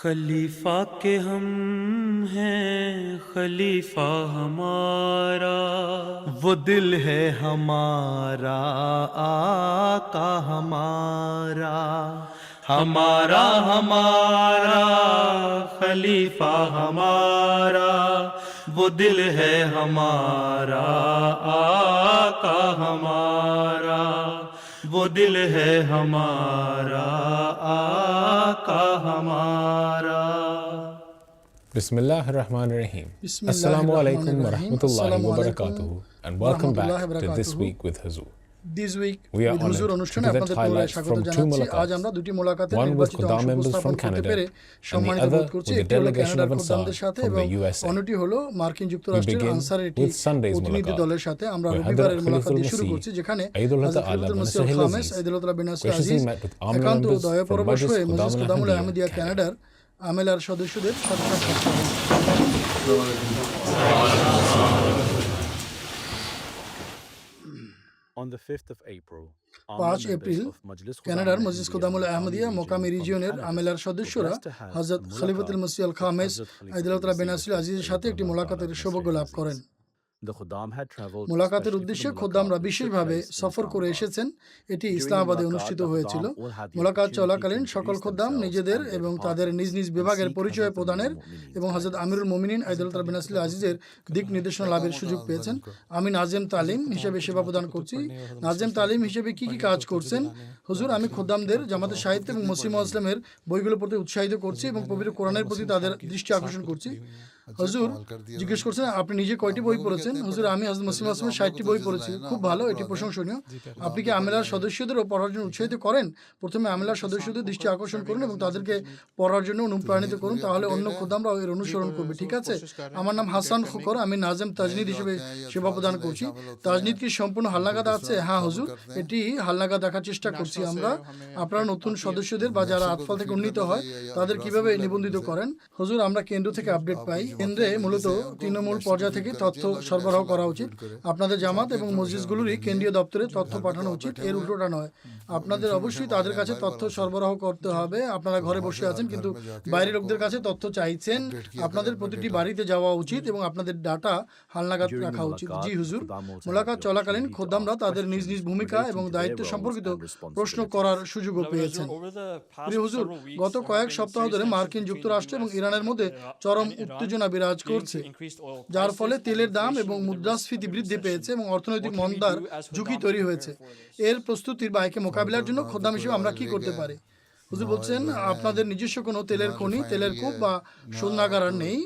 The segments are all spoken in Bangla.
खलीफा के हम हैं खलीफा हमारा, वो दिल है हमारा आका हमारा, हमारा हमारा खलीफा हमारा, वो दिल है हमारा आका हमारा, वो दिल है हमारा आका हमारा। Bismillahirrahmanirrahim. Assalamu alaikum wa rahmatullahi wa barakatuhu and welcome back to This Week with Huzur. This week We are with Huzur honored to অনুষ্ঠানে present আপনাদের পুনরায় highlights স্বাগত from two জানাচ্ছি। আজ আমরা দুটি mulaqats, মোলাকাতের one with নির্বাচিত Khuddam অংশ members from উপস্থাপন করতে Canada পেরে and the সম্মানিত other বোধ with করছি। the একটি হলো delegation কানাডার of খোদ্দামদের Ansar সাথে from এবং the USA. অন্যটি হলো মার্কিন যুক্তরাষ্ট্রের begin আনসারের একটি with Sunday's প্রতিনিধি mulaqat, দলের সাথে আমরা where রবিবারের Hazrat মোলাকাত দিয়ে Khalifatul শুরু Masih, করছি, যেখানে Aidullah হযরত Ta'ala খলিফাতুল মসিহ Nasir খামেস al-Aziz আইদুল্লাহ bin Nasir graciously Aziz met with armed একান্ত members দয়া from পরবশ Majlis হয়ে Khuddam মজলিস খুদামুল al-Ahmadiyya, আহমদিয়া Canada. কানাডার আমেলার সদস্যদের সাথে সাক্ষাৎ করেন। On the 5th of April, 5 April কানাডার মজলিস খুদামুল আহমদিয়া মোকামি রিজিয়নের আমেলার সদস্যরা হযরত খলিফাতুল মসিহ আল খামেস আইদুল্লাহ বিন নাসির আজিজের সাথে একটি মোলাকাতের সৌভাগ্য লাভ করেন। মোলাকাতের উদ্দেশ্যে খোদ্দামরা বিশেষভাবে সফর করে এসেছেন। এটি ইসলামাবাদে অনুষ্ঠিত হয়েছিল। মোলাকাত চলাকালীন সকল খোদ্দাম নিজেদের এবং তাদের নিজ নিজ বিভাগের পরিচয় প্রদানের এবং হযরত আমিরুল মুমিনিন আইদুল্লাহ বিন নাসির আজিজের দিক নির্দেশনা লাভের সুযোগ পেয়েছেন। আমি নাজেম তালিম হিসেবে সেবা প্রদান করছি। নাজেম তালিম হিসেবে কি কি কাজ করছেন? হুজুর, আমি খোদ্দামদের জামাতের সাহিত্য এবং মুসলিম ইসলামের বইগুলোর প্রতি উৎসাহিত করছি এবং পবিত্র কোরআনের প্রতি তাদের দৃষ্টি আকর্ষণ করছি। হুজুর জিজ্ঞেস করছেন, আপনি নিজে কয়টি বই পড়েছেন? হুজুর, আমি হযরত মুসলিম আসলামের 60টি বই পড়েছি। খুব ভালো, এটি প্রশংসনীয়। আপনি কি আমেলার সদস্যদেরও পড়ার জন্য উৎসাহিত করেন? প্রথমে আমেলার সদস্যদের দৃষ্টি আকর্ষণ করুন এবং তাদেরকে পড়ার জন্য অনুপ্রাণিত করুন, তাহলে অন্য খোদ্দামরাও এর অনুসরণ করবে। ঠিক আছে? আমার নাম হাসান ফকর, আমি নাজেম তাজনিদ হিসেবে সেবা প্রদান করছি। তাজনিদ কি সম্পূর্ণ হালনাগাদ আছে? হ্যাঁ হুজুর, এটি হালনাগাদ দেখার চেষ্টা করছি আমরা। আপনারা নতুন সদস্যদের বা যারা আতফাল থেকে উন্নীত হয় তাদের কিভাবে নিবন্ধিত করেন? হুজুর, আমরা কেন্দ্র থেকে আপডেট পাই। কেন্দ্রে মূলত তৃণমূল পর্যায় থেকে তথ্য সরবরাহ করা উচিত। আপনাদের জামাত এবং মসজিদগুলোরই কেন্দ্রীয় দপ্তরে তথ্য পাঠানো উচিত, এর উল্টোটা নয়। আপনাদের অবশ্যই তাদের কাছে তথ্য সরবরাহ করতে হবে। আপনারা ঘরে বসে আছেন কিন্তু বাইরের লোকদের কাছে তথ্য চাইছেন। আপনাদের প্রতিটি বাড়িতে যাওয়া উচিত এবং আপনাদের ডাটা হালনাগাদ রাখা উচিত। জি হুজুর, মোলাকাত চলাকালীন খোদ্দামরা তাদের নিজ নিজ ভূমিকা এবং দায়িত্ব সম্পর্কিত প্রশ্ন করার সুযোগও পেয়েছেন। প্রিয় হুজুর, গত কয়েক সপ্তাহ ধরে মার্কিন যুক্তরাষ্ট্র এবং ইরানের মধ্যে চরম উত্তেজনা বিরাজ করছে, যার ফলে তেলের দাম এবং মুদ্রাস্ফীতি বৃদ্ধি পেয়েছে এবং অর্থনৈতিক মন্দার ঝুঁকি তৈরি হয়েছে। এর প্রস্তুতির বা একে মোকাবিলার জন্য খোদ্দাম হিসেবে আমরা কি করতে পারি? হুজুর বলছেন, আপনাদের নিজস্ব কোনো তেলের খনি, তেলের কূপ বা শোধনাগার নেই,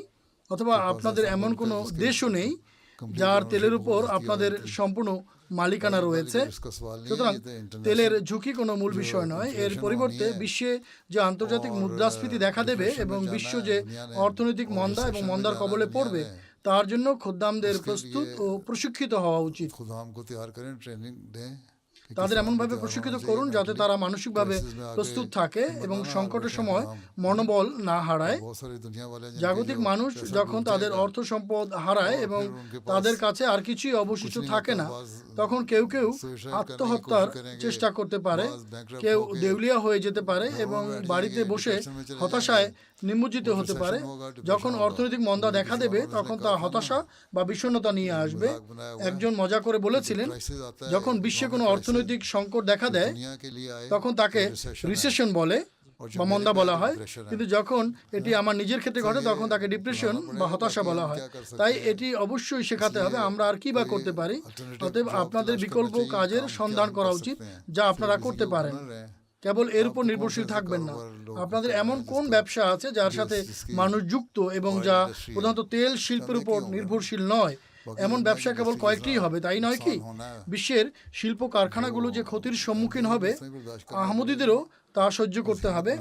অথবা আপনাদের এমন কোনো দেশও নেই যার তেলের উপর আপনাদের সম্পূর্ণ মালিকানা রয়েছে। সুতরাং তেলের ঝুঁকি কোনো মূল বিষয় নয়। এর পরিবর্তে বিশ্বে যে আন্তর্জাতিক মুদ্রাস্ফীতি দেখা দেবে এবং বিশ্ব যে অর্থনৈতিক মন্দা এবং মন্দার কবলে পড়বে, তার জন্য খোদ্দামদের প্রস্তুত ও প্রশিক্ষিত হওয়া উচিত। তাদের এমনভাবে প্রশিক্ষিত করুন যাতে তারা মানসিকভাবে প্রস্তুত থাকে এবং সংকটের সময় মনোবল না হারায়। জাগতিক মানুষ যখন তাদের অর্থ সম্পদ হারায় এবং তাদের কাছে আর কিছুই অবশিষ্ট থাকে না, তখন কেউ কেউ আত্মহত্যার চেষ্টা করতে পারে, কেউ দেউলিয়া হয়ে যেতে পারে এবং বাড়িতে বসে হতাশায় নিমজ্জিত হতে পারে। যখন অর্থনৈতিক মন্দা দেখা দেবে তখন তা হতাশা বা বিষণ্ণতা নিয়ে আসবে। একজন মজা করে বলেছিলেন, যখন বিশ্বে কোনো অর্থনৈতিক সংকট দেখা দেয় তখন তাকে রিসেশন বলে বা মন্দা বলা হয়, কিন্তু যখন এটি আমার নিজের ক্ষেত্রে ঘটে তখন তাকে ডিপ্রেশন বা হতাশা বলা হয়। তাই এটি অবশ্যই শেখাতে হবে আমরা আর কি বা করতে পারি। অতএব আপনাদের বিকল্প কাজের সন্ধান করা উচিত যা আপনারা করতে পারেন। কেবল এর উপর নির্ভরশীল থাকবেন না। আপনাদের এমন কোন ব্যবসা আছে যার সাথে মানুষ যুক্ত এবং যা প্রধানত তেল শিল্পের উপর নির্ভরশীল নয়? এমন ব্যবসা কেবল কয়েকটিই হবে, তাই নয় কি? বিশ্বের শিল্প কারখানাগুলো যে ক্ষতির সম্মুখীন হবে, আহমদীদেরও তা সহ্য করতে হবে।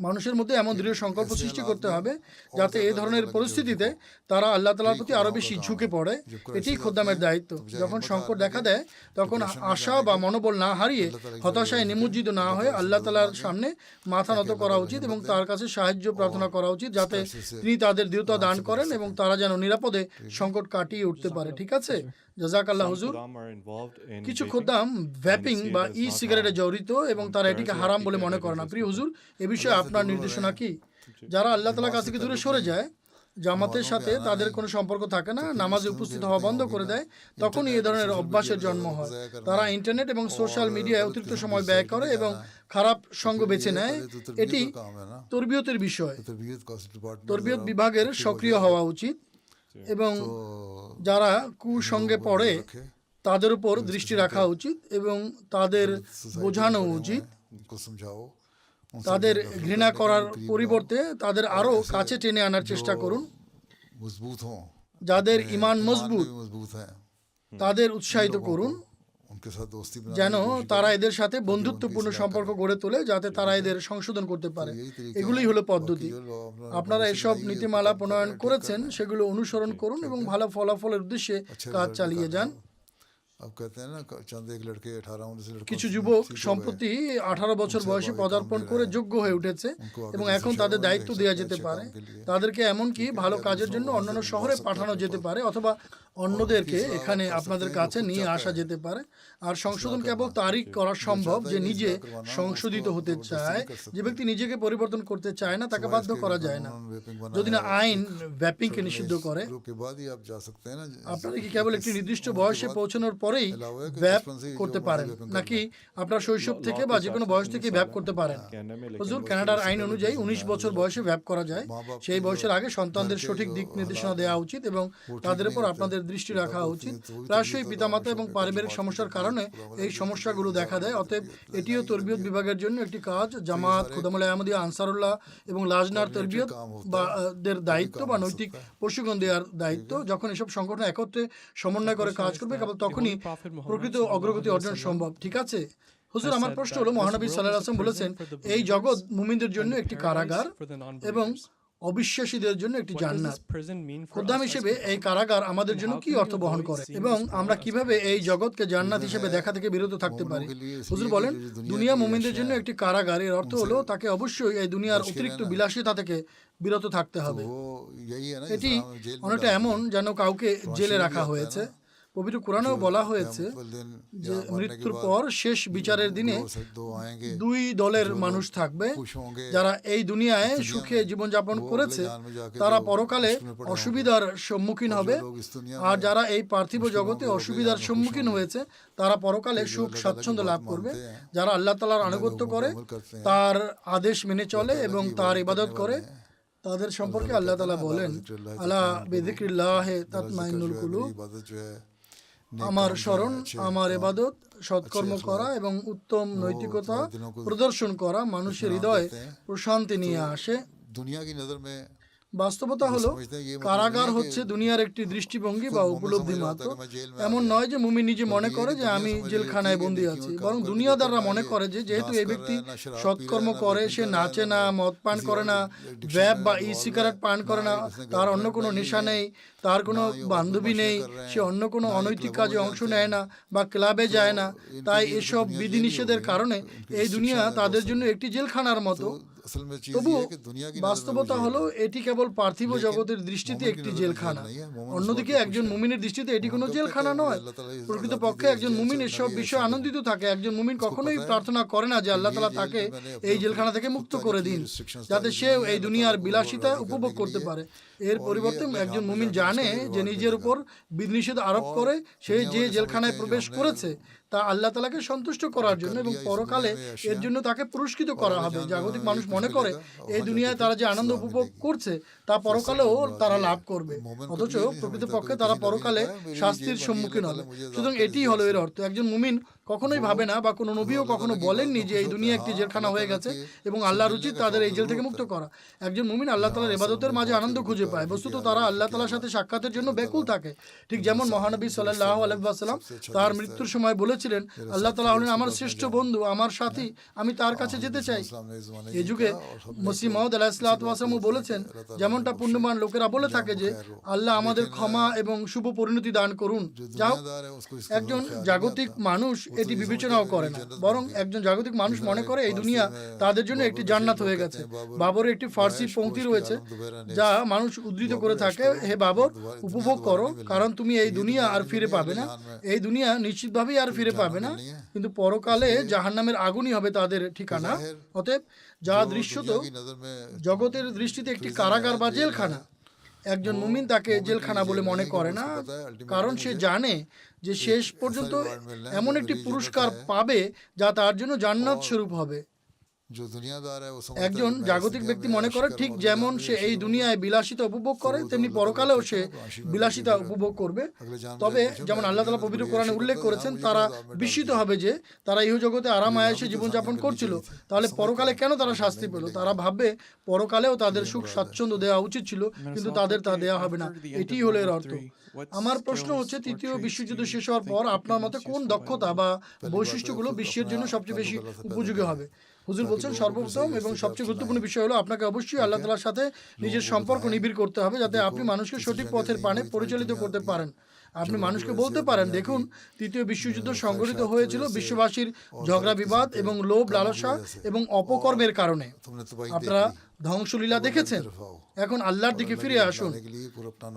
মানুষের মধ্যে এমন দৃঢ় সংকল্প সৃষ্টি করতে হবে যাতে এই ধরনের পরিস্থিতিতে তারা আল্লাহ তাআলার প্রতি আরো বেশি ঝুঁকে পড়ে। এটি খোদ্দামের দায়িত্ব। যখন সংকট দেখা দেয় তখন আশা বা মনোবল না হারিয়ে হতাশায় নিমজ্জিত না হয়ে আল্লাহ তাআলার সামনে মাথা নত করা উচিত এবং তার কাছে সাহায্য প্রার্থনা করা উচিত যাতে তিনি তাদের দৃঢ়তা দান করেন এবং তারা যেন নিরাপদে সংকট কাটিয়ে উঠতে পারে। ঠিক আছে? জাযাকাল্লাহ হুজুর। কিছু খোদ্দাম ভ্যাপিং বা ই সিগারেটে জড়িত এবং তারা এটিকে হারাম বলে মনে করে না। প্রিয় হুজুর, এ বিষয়ে আপনার নির্দেশনা কি? যারা আল্লাহ তাআলার কাছ থেকে দূরে সরে যায়, জামাতের সাথে তাদের কোনো সম্পর্ক থাকে না, নামাজে উপস্থিত হওয়া বন্ধ করে দেয়, তখনই এই ধরনের অভ্যাসের জন্ম হয়। তারা ইন্টারনেট এবং সোশ্যাল মিডিয়ায় অতিরিক্ত সময় ব্যয় করে এবং খারাপ সঙ্গ বেছে নেয়। এটি তরবিয়তের বিষয়। তরবিয়ত বিভাগের সক্রিয় হওয়া উচিত এবং যারা কুসঙ্গে পড়ে তাদের উপর দৃষ্টি রাখা উচিত এবং তাদের বোঝানো উচিত। তাদের ঘৃণা করার পরিবর্তে তাদের আরও কাছে টেনে আনার চেষ্টা করুন। যাদের ঈমান মজবুত তাদের উৎসাহিত করুন যেন তারা এদের সাথে বন্ধুত্বপূর্ণ সম্পর্ক গড়ে তোলে, যাতে তারা এদের সংশোধন করতে পারে। এগুলোই হলো পদ্ধতি। আপনারা এসব নীতিমালা প্রণয়ন করেছেন, সেগুলো অনুসরণ করুন এবং ভালো ফলাফলের উদ্দেশ্যে কাজ চালিয়ে যান। কিছু যুবক সম্প্রতি 18 বছর বয়সে পদার্পণ করে যোগ্য হয়ে উঠেছে এবং এখন তাদের দায়িত্ব দেওয়া যেতে পারে। তাদেরকে এমনকি ভালো কাজের জন্য অন্যান্য শহরে পাঠানো যেতে পারে অথবা অন্যদেরকে এখানে আপনাদের কাছে নিয়ে আসা যেতে পারে। আর সংশোধন কেবল তারই করা সম্ভব যে নিজে সংশোধিত হতে চায়। যে ব্যক্তি নিজেকে পরিবর্তন করতে চায় না তাকে বাধ্য করা যায় না, যদি না আইন ভ্যাপিংকে নিষিদ্ধ করে। আপনারা কি কেবল একটি নির্দিষ্ট বয়সে পৌঁছানোর পরেই ভ্যাপ করতে পারেন, নাকি আপনার শৈশব থেকে বা যে কোনো বয়স থেকে ভ্যাপ করতে পারেন? হুজুর, কানাডার আইন অনুযায়ী 19 বছর বয়সে ভ্যাপ করা যায়। সেই বয়সের আগে সন্তানদের সঠিক দিক নির্দেশনা দেওয়া উচিত এবং তাদের উপর আপনাদের দৃষ্টি রাখা উচিত। প্রায়শই পিতামাতা এবং পারিবারিক সমস্যার কারণে এই সমস্যাগুলো দেখা দেয়। অতএব এটিও তরবিয়ত বিভাগের জন্য একটি কাজ। জামাত, খুদামুল আহমদিয়া, আনসারুল্লাহ এবং লাজনার তরবিয়ত বা দের দায়িত্ব বা নৈতিক প্রশিক্ষণ দেওয়ার দায়িত্ব। যখন এসব সংগঠন একত্রে সমন্বয় করে কাজ করবে, কেবল তখনই প্রকৃত অগ্রগতি অর্জন সম্ভব। ঠিক আছে হুজুর, আমার প্রশ্ন হলো, মহানবী সাল্লাল্লাহু আলাইহি ওয়াসাল্লাম বলেছেন এই জগৎ মুমিনদের জন্য একটি কারাগার এবং অবিশ্বাসীদের জন্য একটি জান্নাত। খোদ্দাম হিসেবে এই কারাগার আমাদের জন্য কি অর্থ বহন করে এবং আমরা কিভাবে এই জগৎকে জান্নাত হিসেবে দেখা থেকে বিরত থাকতে পারি? হুজুর বলেন, দুনিয়া মুমিনদের জন্য একটি কারাগার। এর অর্থ হলো তাকে অবশ্যই এই দুনিয়ার অতিরিক্ত বিলাসিতা থেকে বিরত থাকতে হবে। এটি অনেকটা এমন যেন কাউকে জেলে রাখা হয়েছে। পবিত্র কোরআনেও বলা হয়েছে যে মৃত্যুর পর শেষ বিচারের দিনে দুই দলের মানুষ থাকবে। যারা এই দুনিয়ায় সুখে জীবনযাপন করেছে তারা পরকালে অসুবিধার সম্মুখীন হবে, আর যারা এই পার্থিব জগতে অসুবিধার সম্মুখীন হয়েছে তারা পরকালে সুখ স্বাচ্ছন্দ্য লাভ করবে। যারা আল্লাহ তাআলার আনুগত্য করে, তার আদেশ মেনে চলে এবং তার ইবাদত করে, তাদের সম্পর্কে আল্লাহ তাআলা বলেন, আলা বিযিক্রিল্লাহি তাতমাইন্নুল কুলুব। আমার স্মরণ, আমার ইবাদত, সৎকর্ম করা এবং উত্তম নৈতিকতা প্রদর্শন করা মানুষের হৃদয়ে প্রশান্তি নিয়ে আসে। বাস্তবতা হলো কারাগার হচ্ছে দুনিয়ার একটি দৃষ্টিভঙ্গি বা উপলব্ধি মাত্র। এমন নয় যে মুমিন নিজে মনে করে যে আমি জেলখানায় বন্দী আছি, বরং দুনিয়াদাররা মনে করে যে যেহেতু এই ব্যক্তি সৎকর্ম করে, সে নাচে না, মদ পান করে না, ভ্যাপ বা ই সিগারেট পান করে না, তার অন্য কোনো নেশা নেই, তার কোনো বান্ধবী নেই, সে অন্য কোনো অনৈতিক কাজে অংশ নেয় না বা ক্লাবে যায় না, তাই এসব বিধিনিষেধের কারণে এই দুনিয়া তাদের জন্য একটি জেলখানার মতো। তবু বাস্তবতা হলো এটি কেবল পার্থিব জগতের দৃষ্টিতে একটি জেলখানা। অন্যদিকে একজন মুমিনের দৃষ্টিতে এটি কোনো জেলখানা নয়। প্রকৃতপক্ষে একজন মুমিন এসব বিষয়ে আনন্দিত থাকে। একজন মুমিন কখনোই প্রার্থনা করে না যে আল্লাহ তাআলা তাকে এই জেলখানা থেকে মুক্ত করে দিন, যাতে সেও এই দুনিয়ার বিলাসিতা উপভোগ করতে পারে। এর পরিবর্তে একজন মুমিন জানে যে নিজের উপর বিধিনিষেধ আরোপ করে সে যে জেলখানায় প্রবেশ করেছে তা আল্লাহ তাআলাকে সন্তুষ্ট করার জন্য এবং পরকালে এর জন্য তাকে পুরস্কৃত করা হবে। জাগতিক মানুষ মনে করে এই দুনিয়ায় তারা যে আনন্দ উপভোগ করছে তা পরকালেও তারা লাভ করবে, অথচ প্রকৃতপক্ষে তারা পরকালে শাস্তির সম্মুখীন হবে। সুতরাং এটি হলো এর অর্থ। একজন মুমিন কখনোই ভাবে না বা কোনো নবীও কখনো বলেননি যে এই দুনিয়া একটি জেলখানা হয়ে গেছে এবং আল্লাহর উচিত তাদের এই জেল থেকে মুক্ত করা। একজন মুমিন আল্লাহ তাআলার ইবাদতের মাঝে আনন্দ খুঁজে পায়। বস্তুত তারা আল্লাহ তাআলার সাথে সাক্ষাতের জন্য ব্যাকুল থাকে। ঠিক যেমন মহানবী সাল্লাল্লাহু আলাইহি ওয়াসাল্লাম তার মৃত্যুর সময় বলেছিলেন, আল্লাহ তাআলা হলেন আমার শ্রেষ্ঠ বন্ধু, আমার সাথী, আমি তার কাছে যেতে চাই। এই যুগে মসিহ মাউদ আলাইহিস সালাতু ওয়াস সালাম বলেছেন, যেমনটা পুণ্যবান লোকেরা বলে থাকে যে আল্লাহ আমাদের ক্ষমা এবং শুভ পরিণতি দান করুন। যাও, একজন জাগতিক মানুষ এটি বিবেচনাও করে না, বরং একজন জাগতিক মানুষ মনে করে এই দুনিয়া তাদের জন্য একটি জান্নাত হয়ে গেছে। বাবরের একটি ফার্সি পংক্তি রয়েছে যা মানুষ উদ্ধৃত করে থাকে, হে বাবর, উপভোগ করো, কারণ তুমি এই দুনিয়া আর ফিরে পাবে না। এই দুনিয়া নিশ্চিতভাবেই আর ফিরে টের পাবে না, কিন্তু পরকালে জাহান্নামের আগুনই হবে তাদের ঠিকানা। অতএব যা দৃশ্যত জগতের দৃষ্টিতে একটি কারাগার বা জেলখানা, একজন মুমিন তাকে জেলখানা বলে মনে করে না, কারণ সে জানে যে শেষ পর্যন্ত এমন একটি পুরস্কার পাবে যা তার জন্য জান্নাত স্বরূপ হবে। একজন জাগতিক ব্যক্তি মনে করে ঠিক যেমন সে এই দুনিয়ায় বিলাসিতা উপভোগ করে তেমনি পরকালেও সে বিলাসিতা উপভোগ করবে। তবে যেমন আল্লাহ তাআলা পবিত্র কোরআনে উল্লেখ করেছেন, তারা বিস্মিত হবে যে তারা ইহজগতে আরাম আয়েশে জীবনযাপন করছিল, তাহলে পরকালে কেন তারা শাস্তি পেল? তারা ভাববে পরকালেও তাদের সুখ স্বাচ্ছন্দ্য দেওয়া উচিত ছিল, কিন্তু তাদের তা দেওয়া হবে না। এটিই হলো এর অর্থ। আমার প্রশ্ন হচ্ছে, তৃতীয় বিশ্বযুদ্ধ শেষ হওয়ার পর আপনার মতে কোন দক্ষতা বা বৈশিষ্ট্যগুলো বিশ্বের জন্য সবচেয়ে বেশি উপযোগী হবে? হুজুর বলছেন, সর্বপ্রথম এবং সবচেয়ে গুরুত্বপূর্ণ বিষয় হলো আপনাকে অবশ্যই আল্লাহ তাআলার সাথে নিজের সম্পর্ক নিবিড় করতে হবে, যাতে আপনি মানুষকে সঠিক পথের পানে পরিচালিত করতে পারেন। আপনি মানুষকে বলতে পারেন, দেখুন, তৃতীয় বিশ্বযুদ্ধ সংঘটিত হয়েছিল বিশ্ববাসীর ঝগড়া বিবাদ এবং লোভ লালসা এবং অপকর্মের কারণে। আপনারা ধ্বংসলীলা দেখেছেন, এখন আল্লাহর দিকে ফিরে আসুন।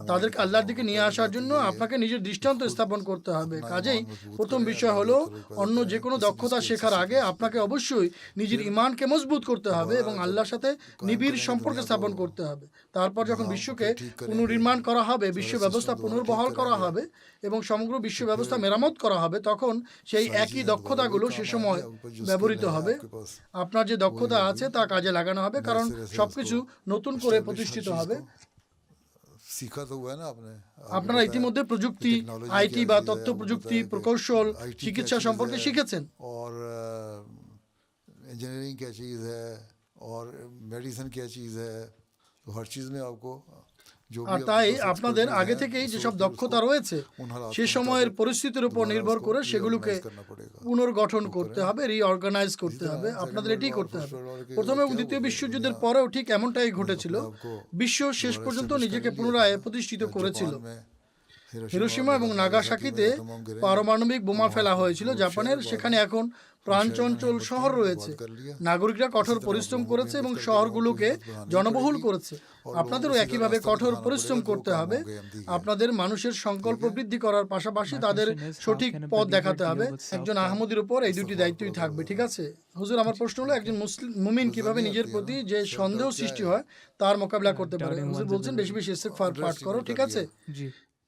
তাদেরকে আল্লাহর দিকে নিয়ে আসার জন্য আপনাকে নিজের দৃষ্টান্ত স্থাপন করতে হবে। কাজেই প্রথম বিষয় হলো, অন্য যে কোনো দক্ষতা শেখার আগে আপনাকে অবশ্যই নিজের ঈমানকে মজবুত করতে হবে এবং আল্লাহর সাথে নিবিড় সম্পর্ক স্থাপন করতে হবে। তারপর যখন বিশ্বকে পুনর্নির্মাণ করা হবে, বিশ্ব ব্যবস্থা পুনর্বহাল করা হবে এবং সমগ্র বিশ্ব ব্যবস্থা মেরামত করা হবে, তখন সেই একই দক্ষতাগুলো সে সময় ব্যবহৃত হবে। আপনার যে দক্ষতা আছে তা কাজে লাগানো হবে, কারণ সবকিছু নতুন করে প্রতিষ্ঠিত হবে। আপনারা ইতিমধ্যে প্রযুক্তি, আইটি বা তথ্য প্রযুক্তি, প্রকৌশল, চিকিৎসা সম্পর্কে শিখেছেন। इंजीनियरिंग क्या चीज़ है और मेडिसिन क्या चीज़ है, तो हर चीज़ में आपको আর তাই আপনাদের আগে থেকেই যেসব দক্ষতা রয়েছে সে সময়ের পরিস্থিতির উপর নির্ভর করে সেগুলোকে পুনর্গঠন করতে হবে, রিঅর্গানাইজ করতে হবে। আপনাদের এটাই করতে হবে। প্রথম এবং দ্বিতীয় বিশ্বযুদ্ধের পরেও ঠিক এমনটাই ঘটেছিল। বিশ্ব শেষ পর্যন্ত নিজেকে পুনরায় প্রতিষ্ঠিত করেছিল। হিরোশিমা এবং নাগাসাকিতে পারমাণবিক বোমা ফেলা হয়েছিল জাপানের। সেখানে এখন প্রাণচঞ্চল শহর রয়েছে। নাগরিকরা কঠোর পরিশ্রম করেছে এবং শহরগুলোকে জনবহুল করেছে। আপনাদেরও একইভাবে কঠোর পরিশ্রম করতে হবে। আপনাদের মানুষের সংকল্প বৃদ্ধি করার পাশাপাশি তাদের সঠিক পথ দেখাতে হবে। একজন আহমদীর উপর এই দুটি দায়িত্বই থাকবে। ঠিক আছে হুজুর, আমার প্রশ্ন হলো, একজন মুমিন কিভাবে নিজের প্রতি যে সন্দেহ সৃষ্টি হয় তার মোকাবিলা করতে পারে? হুজুর বলছেন, বেশি বেশি ইস্তেগফার পাঠ করো। ঠিক আছে,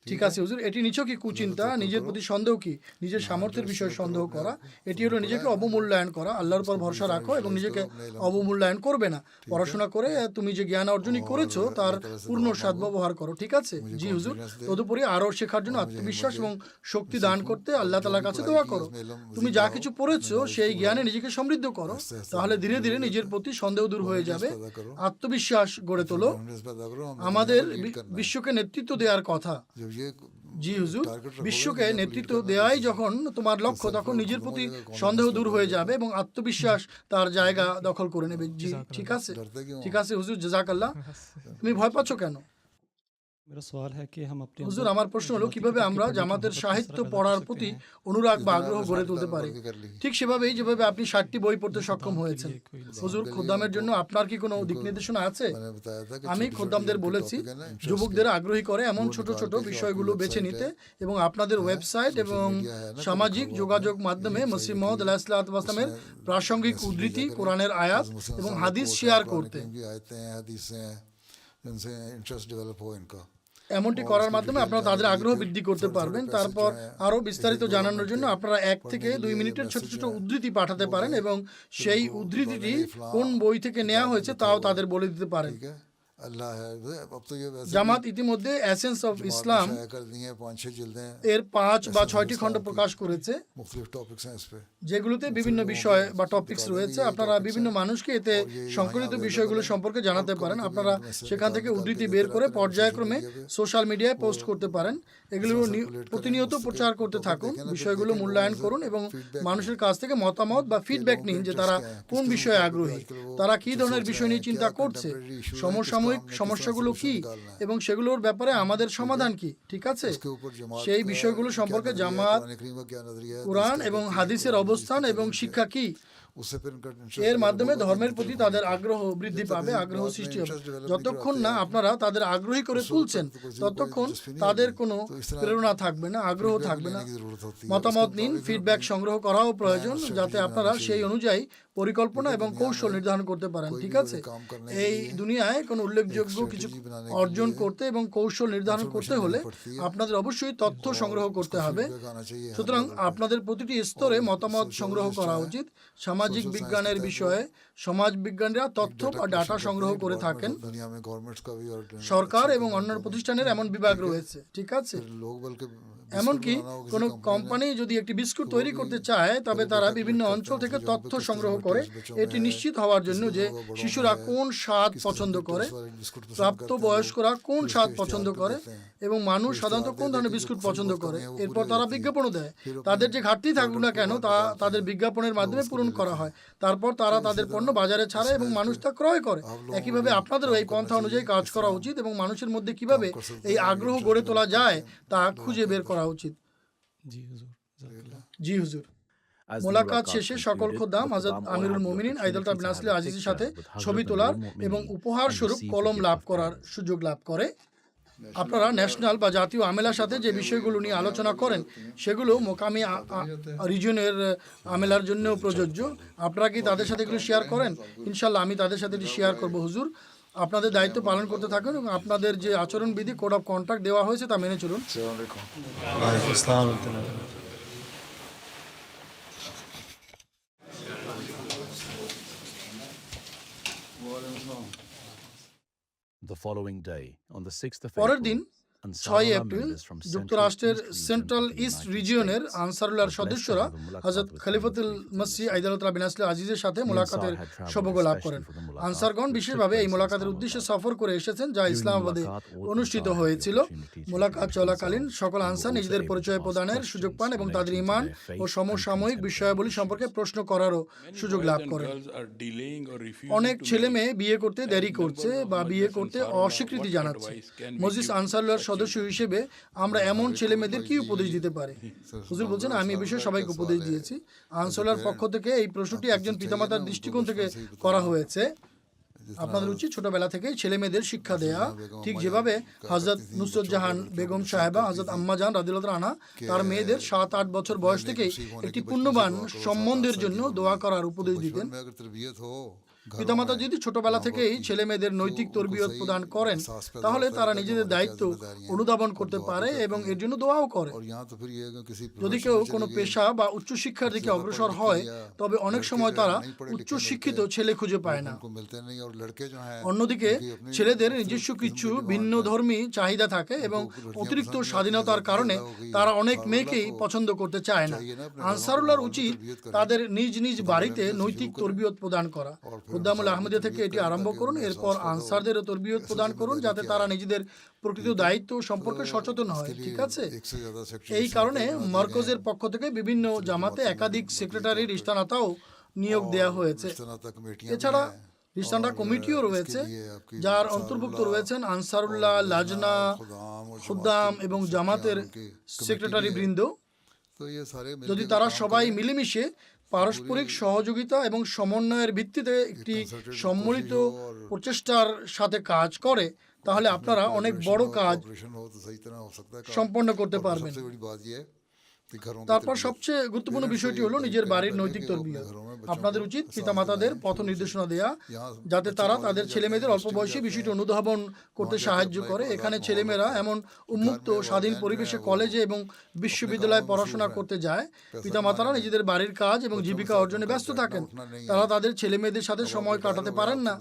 ঠিক আছে হুজুর, এটি নিছকই কুচিন্তা। নিজের প্রতি সন্দেহ কি? নিজের সামর্থ্যের বিষয়ে সন্দেহ করা। এটি হলো নিজেকে অবমূল্যায়ন করা। আল্লাহর উপর ভরসা রাখো এবং নিজেকে অবমূল্যায়ন করবে না। পড়াশোনা করে তুমি যে জ্ঞান অর্জনই করেছো তার পূর্ণ সদ্ব্যবহার করো। ঠিক আছে? জি হুজুর। তদুপরি আরও শেখার জন্য আত্মবিশ্বাস এবং শক্তি দান করতে আল্লাহ তাআলার কাছে দোয়া করো। তুমি যা কিছু পড়েছো সেই জ্ঞানে নিজেকে সমৃদ্ধ করো, তাহলে ধীরে ধীরে নিজের প্রতি সন্দেহ দূর হয়ে যাবে। আত্মবিশ্বাস গড়ে তোলো। আমাদের বিশ্বকে নেতৃত্ব দেওয়ার কথা। জি হুজুর, বিশ্বকে নেতৃত্ব দেওয়াই যখন তোমার লক্ষ্য, তখন নিজের প্রতি সন্দেহ দূর হয়ে যাবে এবং আত্মবিশ্বাস তার জায়গা দখল করে নেবে। জি ঠিক আছে, ঠিক আছে হুজুর, জাযাকাল্লাহ। তুমি ভয় পাচ্ছ কেন? হুজুর, আমার প্রশ্ন হলো, কিভাবে আমরা জামাতের সাহিত্য পড়ার প্রতি অনুরাগ বা আগ্রহ গড়ে তুলতে পারি? ঠিক সেভাবেই যেভাবে আপনি 60টি বই পড়তে সক্ষম হয়েছেন। হুজুর, খোদ্দামের জন্য আপনার কি কোনো দিক নির্দেশনা আছে? আমি খোদ্দামদের বলেছি যুবকদের আগ্রহী করে এমন ছোট ছোট বিষয়গুলো বেছে নিতে এবং আপনাদের ওয়েবসাইট এবং সামাজিক যোগাযোগ মাধ্যমে মসিহ মউদ আলাইহিসসালাতু ওয়াস সালামের প্রাসঙ্গিক উদ্ধৃতি, কোরআনের আয়াত এবং হাদিস শেয়ার করতে। এমনটি করার মাধ্যমে আপনারা তাদের আগ্রহ বৃদ্ধি করতে পারবেন। তারপর আরও বিস্তারিত জানানোর জন্য আপনারা 1 থেকে 2 মিনিটের ছোট ছোট উদ্ধৃতি পাঠাতে পারেন এবং সেই উদ্ধৃতিটি কোন বই থেকে নেওয়া হয়েছে তাও তাদের বলে দিতে পারেন। জামাত ইতিমধ্যে এসেন্স অফ ইসলাম এর 5 বা 6টি খণ্ড প্রকাশ করেছে, যেগুলোতে বিভিন্ন বিষয় বা টপিকস রয়েছে। আপনারা বিভিন্ন মানুষকে এতে সংকলিত বিষয়গুলো সম্পর্কে জানাতে পারেন। আপনারা সেখান থেকে উদ্ধৃতি বের করে পর্যায়ক্রমে সোশ্যাল মিডিয়ায় পোস্ট করতে পারেন। এগুলো প্রতিনিয়ত প্রচার করতে থাকুন। বিষয়গুলো মূল্যায়ন করুন এবং মানুষের কাছ থেকে মতামত বা ফিডব্যাক নিন যে তারা কোন বিষয়ে আগ্রহী, তারা কী ধরনের বিষয় নিয়ে চিন্তা করছে, সমসাময়িক সমস্যাগুলো কি এবং সেগুলোর ব্যাপারে আমাদের সমাধান কি। ঠিক আছে, সেই বিষয়গুলো সম্পর্কে জামাত, কোরআন এবং হাদিসের অবস্থান এবং শিক্ষা কি, उससे फिर इनका এর इंटरेस्ट মাধ্যমে ধর্মের প্রতি তাদের আগ্রহ বৃদ্ধি পাবে, আগ্রহ সৃষ্টি হবে। যতক্ষণ না আপনারা তাদের আগ্রহী করে তুলছেন ততক্ষণ তাদের কোনো প্রেরণা থাকবে না, আগ্রহ থাকবে না। মতামত নিন, ফিডব্যাক সংগ্রহ করাও প্রয়োজন যাতে আপনারা সেই অনুযায়ী পরিকল্পনা এবং কৌশল নির্ধারণ করতে পারেন। ঠিক আছে, এই দুনিয়ায় কোনো উল্লেখযোগ্য কিছু অর্জন করতে এবং কৌশল নির্ধারণ করতে হলে আপনাদের অবশ্যই তথ্য সংগ্রহ করতে হবে। সুতরাং আপনাদের প্রতিটি স্তরে মতামত সংগ্রহ করা উচিত। সামাজিক বিজ্ঞানের বিষয়ে সমাজ বিজ্ঞানীরা তথ্য বা ডাটা সংগ্রহ করে থাকেন। সরকার এবং অন্যান্য প্রতিষ্ঠানের এমন বিভাগ রয়েছে। ঠিক আছে, এমনকি কোনো কোম্পানি যদি একটি বিস্কুট তৈরি করতে চায় তবে তারা বিভিন্ন অঞ্চল থেকে তথ্য সংগ্রহ করে এটি নিশ্চিত হওয়ার জন্য যে শিশুরা কোন স্বাদ পছন্দ করে, প্রাপ্ত বয়স্করা কোন স্বাদ পছন্দ করে এবং মানুষ সাধারণত কোন ধরনের বিস্কুট পছন্দ করে। এরপর তারা বিজ্ঞাপনও দেয়। তাদের যে ঘাটতি থাকুক না কেন তা তাদের বিজ্ঞাপনের মাধ্যমে পূরণ করা হয়। তারপর তারা তাদের পণ্য বাজারে ছাড়ে এবং মানুষ তা ক্রয় করে। একইভাবে আপনাদেরও এই পন্থা অনুযায়ী কাজ করা উচিত এবং মানুষের মধ্যে কিভাবে এই আগ্রহ গড়ে তোলা যায় তা খুঁজে বের করা উচিত। জি হুজুর। মোলাকাত শেষে সকল খোদ্দাম হযরত আমিরুল মুমিনিন আইদাল বিন আসলে আজিজের সাথে ছবি তোলার এবং উপহার স্বরূপ কলম লাভ করার সুযোগ লাভ করে। আপনারা ন্যাশনাল বা জাতীয় আমেলার সাথে যে বিষয়গুলো নিয়ে আলোচনা করেন সেগুলো মোকামি রিজনের আমেলার জন্যও প্রযোজ্য। আপনারা কি তাদের সাথে এগুলো শেয়ার করেন? ইনশাল্লাহ আমি তাদের সাথে এটি শেয়ার করবো হুজুর। আপনাদের দায়িত্ব পালন করতে থাকুন এবং আপনাদের যে আচরণবিধি কোড অফ কন্ডাক্ট দেওয়া হয়েছে তা মেনে চলুন। পরের দিন 6 এপ্রিল যুক্তরাষ্ট্রের সেন্ট্রাল ইস্ট রিজিয়নের আনসারুল্লাহর সদস্যরা হযরত খলিফাতুল মসিহ আইদাল্লাহ বিন আসলে আজিজের সাথে মোলাকাতের সৌভাগ্য লাভ করেন। আনসারগণ বিশেষভাবে এই মোলাকাতের উদ্দেশ্যে সফর করে এসেছেন যা ইসলামাবাদে অনুষ্ঠিত হয়েছিল। মোলাকাত চলাকালীন সকল আনসার নিজেদের পরিচয় প্রদানের সুযোগ পান এবং তাদের ঈমান ও সমসাময়িক বিষয়াবলী সম্পর্কে প্রশ্ন করারও সুযোগ লাভ করেন। অনেক ছেলে মেয়ে বিয়ে করতে দেরি করছে বা বিয়ে করতে অস্বীকৃতি জানাচ্ছে। মজলিস আনসারুল্লাহর সদস্য হিসেবে আমরা এমন ছেলে মেয়েদের কি উপদেশ দিতে পারি? হুজুর বলছেন, আমি এই বিষয়ে সবাইকে উপদেশ দিয়েছি। আনসারুল্লাহর পক্ষ থেকে এই প্রশ্নটি একজন পিতামাতার দৃষ্টিকোণ থেকে করা হয়েছে। আপনাদের উচিত ছোটবেলা থেকেই ছেলে মেয়েদের শিক্ষা দেয়া, ঠিক যেভাবে হযরত নুসরত জাহান বেগম সাহেবা হযরত আম্মা জান রাদিয়াল্লাহু আনহা তার মেয়েদের 7-8 বছর বয়স থেকেই একটি পুণ্যবান সম্বন্ধের জন্য দোয়া করার উপদেশ দিতেন। পিতামাতা যদি ছোটবেলা থেকেই ছেলে মেয়েদের নৈতিক তরবিয়ত প্রদান করেন তাহলে তারা নিজেদের দায়িত্ব অনুধাবন করতে পারে এবং এর জন্য দোয়াও করে। যদি কেউ কোনো পেশা বা উচ্চশিক্ষার দিকে অগ্রসর হয় তবে অনেক সময় তারা উচ্চশিক্ষিত ছেলে খুঁজে পায় না। অন্যদিকে ছেলেদের নিজস্ব কিছু ভিন্ন ধর্মী চাহিদা থাকে এবং অতিরিক্ত স্বাধীনতার কারণে তারা অনেক মেয়েকেই পছন্দ করতে চায় না। আনসারুল্লাহর উচিত তাদের নিজ নিজ বাড়িতে নৈতিক তরবিয়ত প্রদান করা। খুদ্দামুল আহমদিয়া থেকে এটি আরম্ভ করুন, এরপর আনসারদেরও তরবিয়ত প্রদান করুন যাতে তারা নিজেদের প্রকৃত দায়িত্ব সম্পর্কে সচেতন হয়। ঠিক আছে, এই কারণে মার্কজের পক্ষ থেকে বিভিন্ন জামাতে একাধিক সেক্রেটারির ইস্তানাতাও নিয়োগ দেওয়া হয়েছে। এছাড়া ইস্তানা কমিটিও রয়েছে যার অন্তর্ভুক্ত রয়েছেন আনসারুল্লাহ, লাজনা, খুদ্দাম এবং জামাতের সেক্রেটারি বৃন্দ। যদি তারা সবাই মিলেমিশে পারস্পরিক সহযোগিতা এবং সমন্বয়ের ভিত্তিতে একটি সম্মিলিত প্রচেষ্টার সাথে কাজ করে তাহলে আপনারা অনেক বড় কাজ সম্পন্ন করতে পারবেন। তারপর সবচেয়ে গুরুত্বপূর্ণ বিষয়টি হলো নিজের বাড়ির নৈতিক তরবিয়ত। আপনাদের উচিত পিতামাতাদের পথ নির্দেশনা দেয়া যাতে তারা তাদের ছেলেমেয়েদের অল্প বয়সী বিষয়টি অনুধাবন করতে সাহায্য করে। এখানে ছেলেমেয়েরা এমন উন্মুক্ত স্বাধীন পরিবেশে কলেজে এবং বিশ্ববিদ্যালয়ে পড়াশোনা করতে যায়। পিতামাতারা নিজেদের বাড়ির কাজ এবং জীবিকা অর্জনে ব্যস্ত থাকেন, তারা তাদের ছেলেমেয়েদের সাথে সময় কাটাতে পারেন না।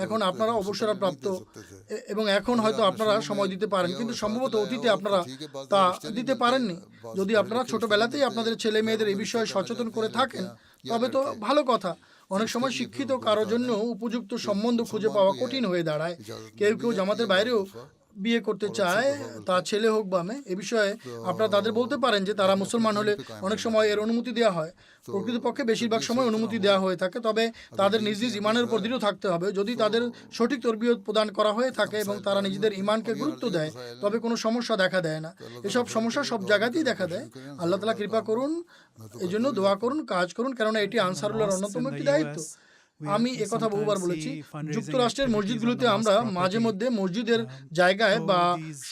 এখন আপনারা অবসরপ্রাপ্ত এবং এখন হয়তো আপনারা সময় দিতে পারেন, কিন্তু সম্ভবত অতীতে আপনারা তা দিতে পারেননি। যদি আপনারা ছোটবেলাতেই আপনাদের ছেলে মেয়েদের এই বিষয়ে সচেতন করে থাকেন তবে তো ভালো কথা। অনেক সময় শিক্ষিত কারোর জন্য উপযুক্ত সম্বন্ধ খুঁজে পাওয়া কঠিন হয়ে দাঁড়ায়। কেউ কেউ জামাতের বাইরেও বিয়ে করতে চায়, তা ছেলে হোক বা মেয়ে, এ বিষয়ে আপনারা তাদের বলতে পারেন যে তারা মুসলমান হলে অনেক সময় এর অনুমতি দেওয়া হয়। প্রকৃতপক্ষে বেশিরভাগ সময় অনুমতি দেওয়া হয়ে থাকে, তবে তাদের নিজ নিজ ইমানের উপর দৃঢ় থাকতে হবে। যদি তাদের সঠিক তরবিয়ত প্রদান করা হয়ে থাকে এবং তারা নিজেদের ইমানকে গুরুত্ব দেয়, তবে কোনো সমস্যা দেখা দেয় না। এসব সমস্যা সব জায়গাতেই দেখা দেয়। আল্লাহ তাআলা কৃপা করুন, এই জন্য দোয়া করুন, কাজ করুন, কেননা এটি আনসারুল্লাহর অন্যতম একটি দায়িত্ব। আমি একথা বহুবার বলেছি, যুক্তরাষ্ট্রের মসজিদগুলোতে আমরা মাঝে মধ্যে মসজিদের জায়গায় বা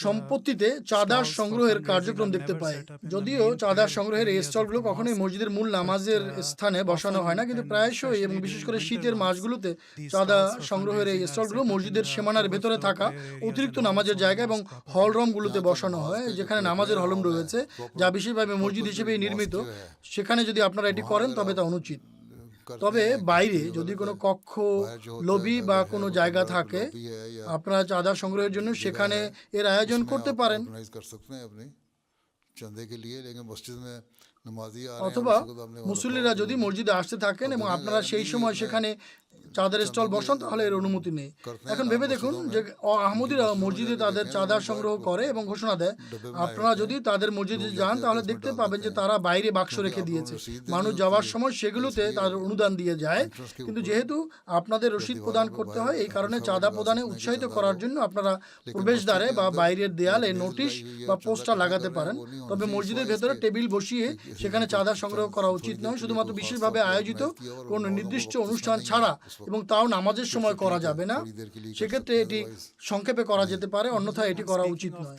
সম্পত্তিতে চাঁদা সংগ্রহের কার্যক্রম দেখতে পাই। যদিও চাঁদা সংগ্রহের এই স্টলগুলো কখনোই মসজিদের মূল নামাজের স্থানে বসানো হয় না, কিন্তু প্রায়শই এবং বিশেষ করে শীতের মাসগুলোতে চাঁদা সংগ্রহের এই স্টলগুলো মসজিদের সীমানার ভেতরে থাকা অতিরিক্ত নামাজের জায়গা এবং হল রুমগুলোতে বসানো হয়, যেখানে নামাজের হলরুম রয়েছে, যা বিশেষভাবে মসজিদ হিসেবেই নির্মিত। সেখানে যদি আপনারা এটি করেন তবে তা অনুচিত। তবে বাইরে যদি কোনো কক্ষ, লবি বা কোনো জায়গা থাকে, আপনারা চাঁদা সংগ্রহের জন্য সেখানে এর আয়োজন করতে পারেন। অথবা মুসল্লিরা যদি মসজিদে আসতে থাকেন এবং আপনারা সেই সময় সেখানে চাঁদার স্টল বসান, তাহলে এর অনুমতি নেই। এখন ভেবে দেখুন যে আহমদীরা মসজিদে তাদের চাঁদা সংগ্রহ করে এবং ঘোষণা দেয়। আপনারা যদি তাদের মসজিদে যান তাহলে দেখতে পাবেন যে তারা বাইরে বাক্স রেখে দিয়েছে। মানুষ যাওয়ার সময় সেগুলোতে তাদের অনুদান দিয়ে যায়। কিন্তু যেহেতু আপনাদের রসিদ প্রদান করতে হয়, এই কারণে চাঁদা প্রদানে উৎসাহিত করার জন্য আপনারা প্রবেশদ্বারে বা বাইরের দেয়ালে নোটিশ বা পোস্টার লাগাতে পারেন। তবে মসজিদের ভেতরে টেবিল বসিয়ে সেখানে চাঁদা সংগ্রহ করা উচিত নয়, শুধুমাত্র বিশেষভাবে আয়োজিত কোনো নির্দিষ্ট অনুষ্ঠান ছাড়া, এবং তাও নামাজের সময় করা যাবে না। সেক্ষেত্রে এটি সংক্ষেপে করা যেতে পারে, অন্যথায় এটি করা উচিত নয়।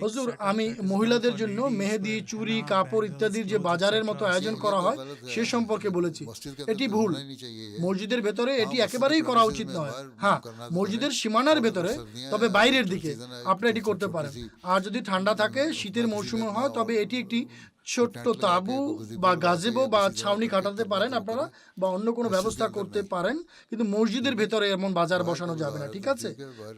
হুজুর, আমি মহিলাদের জন্য মেহেদি, চুড়ি, কাপড় ইত্যাদির যে বাজারের মতো আয়োজন করা হয় সে সম্পর্কে বলেছি। এটি ভুল। মসজিদের ভেতরে এটি একেবারেই করা উচিত নয়। হ্যাঁ, মসজিদের সীমানার ভেতরে, তবে বাইরের দিকে আপনি এটি করতে পারেন। আর যদি ঠান্ডা থাকে, শীতের মৌসুমে হয়, তবে এটি একটি ছোট্ট তাঁবু বা গাজেবো বা ছাউনি কাটাতে পারেন আপনারা, বা অন্য কোনো ব্যবস্থা করতে পারেন। কিন্তু মসজিদের ভেতরে এমন বাজার বসানো যাবে না, ঠিক আছে?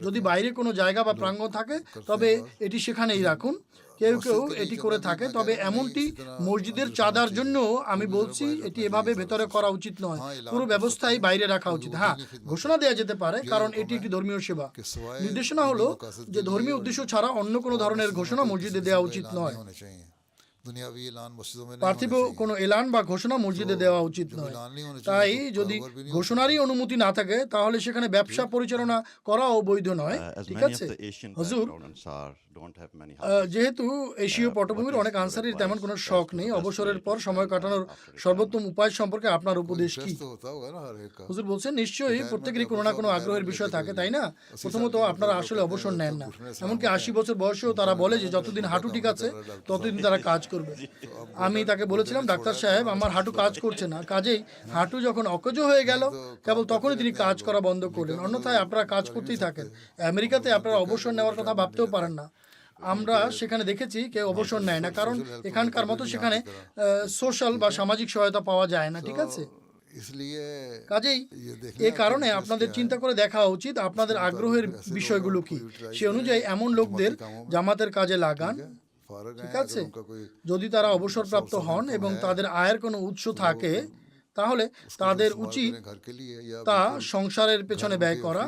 যদি বাইরে কোনো জায়গা বা প্রাঙ্গণ থাকে তবে এটি সেখানেই রাখুন। কেউ কেউ এটি করে থাকে, তবে এমনটি মসজিদের চাঁদার জন্য আমি বলছি এটি এভাবে ভেতরে করা উচিত নয়। পুরো ব্যবস্থাই বাইরে রাখা উচিত। হ্যাঁ, ঘোষণা দেওয়া যেতে পারে, কারণ এটি একটি ধর্মীয় সেবা। নির্দেশনা হলো যে ধর্মীয় উদ্দেশ্য ছাড়া অন্য কোনো ধরনের ঘোষণা মসজিদে দেওয়া উচিত নয়। পার্থিব কোনো এলান বা ঘোষণা মসজিদে দেওয়া উচিত নয়। তাই যদি ঘোষণারই অনুমতি না থাকে তাহলে সেখানে ব্যবসা পরিচালনা করাও বৈধ নয়, ঠিক আছে? হুজুর, যেহেতু এশীয় পটভূমির অনেক আনসারীর তেমন কোনো শখ নেই, অবসরের পর সময় কাটানোর সর্বোত্তম উপায় সম্পর্কে আপনার উপদেশ কি? হুজুর বলছেন, নিশ্চয়ই প্রত্যেকেরই কোনো না কোনো আগ্রহের বিষয় থাকে, তাই না? প্রথমত আপনারা আসলে অবসর নেন না। এমনকি 80 বছর বয়সেও তারা বলে যে যতদিন হাঁটু ঠিক আছে ততদিন তারা কাজ করবে। আমি তাকে বলেছিলাম, ডাক্তার সাহেব, আমার হাঁটু কাজ করছে না। কাজেই হাঁটু যখন অকেজো হয়ে গেল, কেবল তখনই তিনি কাজ করা বন্ধ করলেন। অন্যথায় আপনারা কাজ করতেই থাকেন। আমেরিকাতে আপনারা অবসর নেওয়ার কথা ভাবতেও পারেন না। আমরা সেখানে দেখেছি কেউ অবসর নেয় না, কারণ এখানকার মতো সেখানে সোশ্যাল বা সামাজিক সহায়তা পাওয়া যায় না, ঠিক আছে? কাজেই এ কারণে আপনাদের চিন্তা করে দেখা উচিত আপনাদের আগ্রহের বিষয়গুলো কি। সে অনুযায়ী এমন লোকদের জামাতের কাজে লাগান, ঠিক আছে? যদি তারা অবসরপ্রাপ্ত হন এবং তাদের আয়ের কোনো উৎস থাকে, তাহলে তাদের উচিত তা সংসারের পেছনে ব্যয় করা,